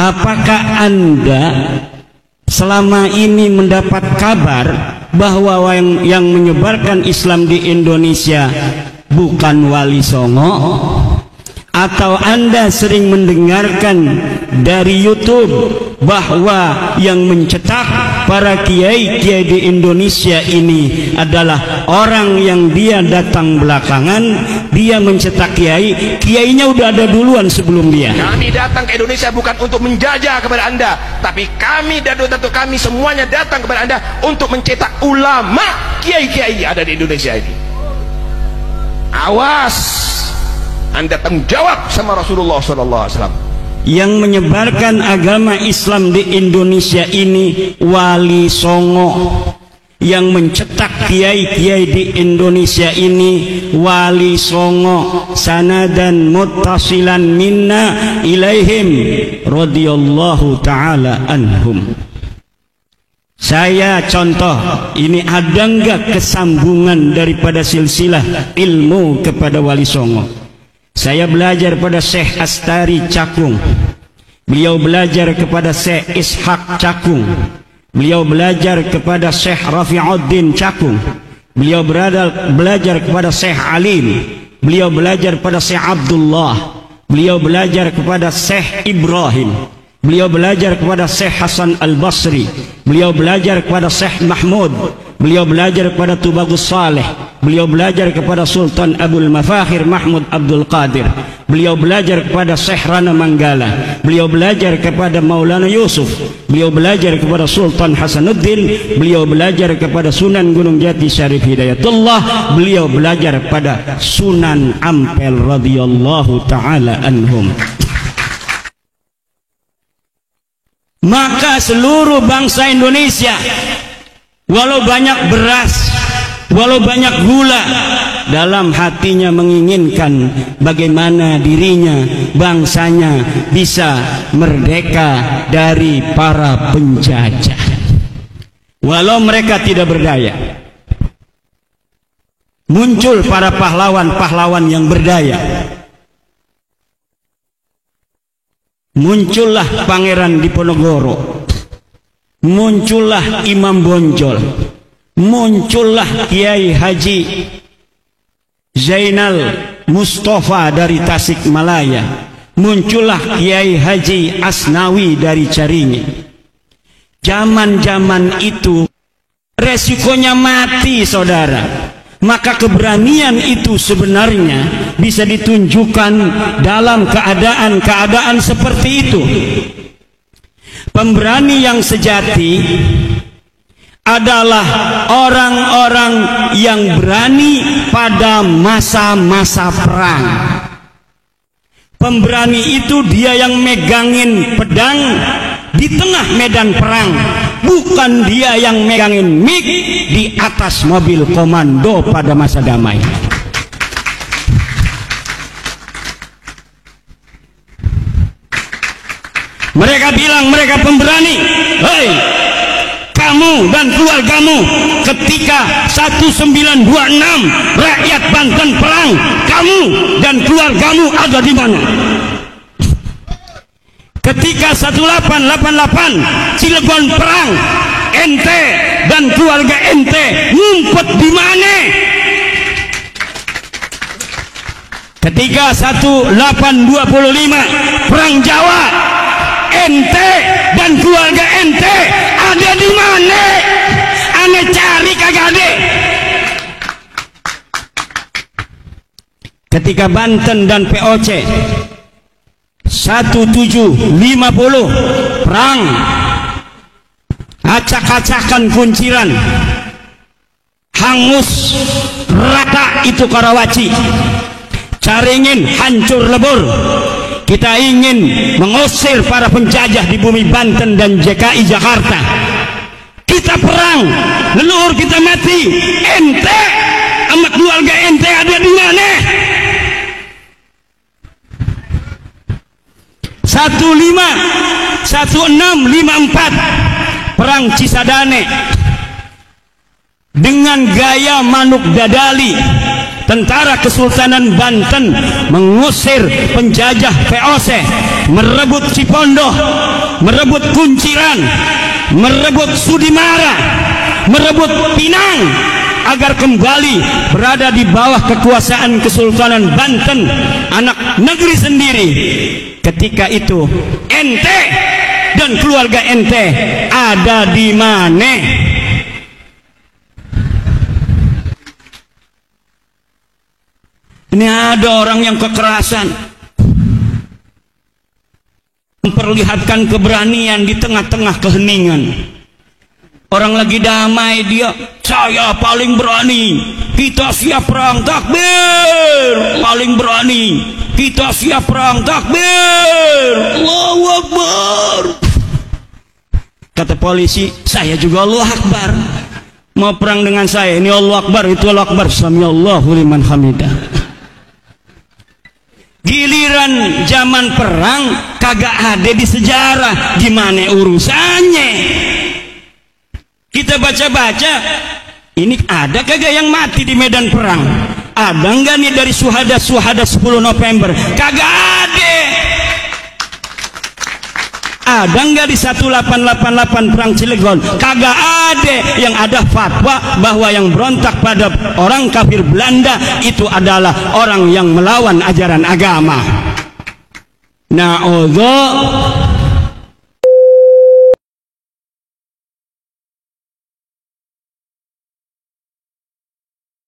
apakah Anda selama ini mendapat kabar bahwa yang menyebarkan Islam di Indonesia bukan Wali Songo? Atau Anda sering mendengarkan dari YouTube bahwa yang mencetak para kiai-kiai di Indonesia ini adalah orang yang dia datang belakangan, dia mencetak kiai, kiainya udah ada duluan sebelum dia. Kami datang ke Indonesia bukan untuk menjajah kepada Anda, tapi kami dan datuk kami semuanya datang kepada Anda untuk mencetak ulama kiai-kiai ada di Indonesia ini. Awas, Anda tanggung jawab sama Rasulullah SAW. Yang menyebarkan agama Islam di Indonesia ini Wali Songo. Yang mencetak kiai-kiai di Indonesia ini Wali Songo. Sanadan muttasilan minna ilaihim radhiyallahu ta'ala anhum. Saya contoh, ini ada enggak kesambungan daripada silsilah ilmu kepada Wali Songo? Saya belajar pada Syekh Astari Cakung. Beliau belajar kepada Syekh Ishaq Cakung. Beliau belajar kepada Syekh Rafi'uddin Cakung. Beliau belajar kepada Syekh Alim. Beliau belajar kepada Syekh Abdullah. Beliau belajar kepada Syekh Ibrahim. Beliau belajar kepada Syekh Hasan Al-Basri. Beliau belajar kepada Syekh Mahmud. Beliau belajar kepada Tubagus Saleh. Beliau belajar kepada Sultan Abdul Mafakhir Mahmud Abdul Qadir. Beliau belajar kepada Syekh Rana Manggala. Beliau belajar kepada Maulana Yusuf. Beliau belajar kepada Sultan Hasanuddin. Beliau belajar kepada Sunan Gunung Jati Syarif Hidayatullah. Beliau belajar pada Sunan Ampel radhiyallahu ta'ala anhum. Maka seluruh bangsa Indonesia, walau banyak beras, walau banyak gula, dalam hatinya menginginkan bagaimana dirinya, bangsanya bisa merdeka dari para penjajah. Walau mereka tidak berdaya, muncul para pahlawan-pahlawan yang berdaya. Muncullah Pangeran Diponegoro, muncullah Imam Bonjol, muncullah Kiai Haji Zainal Mustafa dari Tasikmalaya, muncullah Kiai Haji Asnawi dari Caringin. Zaman-zaman itu resikonya mati, saudara. Maka keberanian itu sebenarnya bisa ditunjukkan dalam keadaan-keadaan seperti itu. Pemberani yang sejati adalah orang-orang yang berani pada masa-masa perang. Pemberani itu dia yang megangin pedang di tengah medan perang, bukan dia yang megangin mik di atas mobil komando pada masa damai. Mereka bilang mereka pemberani. Hei, kamu dan keluargamu ketika 1926 rakyat Banten perang, kamu dan keluargamu ada di mana? Ketika 1888 Cilegon perang, ente dan keluarga ente ngumpet di mana? Ketika 1825 perang Jawa, ente dan keluarga ente ada di mana? Ane cari kagak ada. Ketika Banten dan POC 1750 perang, acak-acakan kunciran, hangus rata itu Karawaci, Caringin hancur lebur. Kita ingin mengusir para penjajah di bumi Banten dan DKI Jakarta. Kita perang, leluhur kita mati, ente sama keluarga ente ada di mana? 1654 perang Cisadane dengan gaya manuk dadali, tentara Kesultanan Banten mengusir penjajah VOC, merebut Cipondoh, merebut Kunciran, merebut Sudimara, merebut Pinang, agar kembali berada di bawah kekuasaan Kesultanan Banten, anak negeri sendiri. Ketika itu ente dan keluarga ente ada di mana? Ini ada orang yang kekerasan, memperlihatkan keberanian di tengah-tengah keheningan. Orang lagi damai, dia, saya paling berani, kita siap perang, takbir, paling berani, kita siap perang, takbir, Allahu Akbar. Kata polisi, saya juga Allahu Akbar. Mau perang dengan saya, ini Allahu Akbar, itu Allahu Akbar, samiallahu liman hamidah. Giliran zaman perang kagak ada di sejarah, gimana urusannya? Kita baca-baca, ini ada kagak yang mati di medan perang? Ada enggak nih dari suhada-suhada 10 November? Kagak ada. Ada enggak di 1888 perang Cilegon? Kagak ada. Yang ada fatwa bahwa yang berontak pada orang kafir Belanda itu adalah orang yang melawan ajaran agama. Na'udzu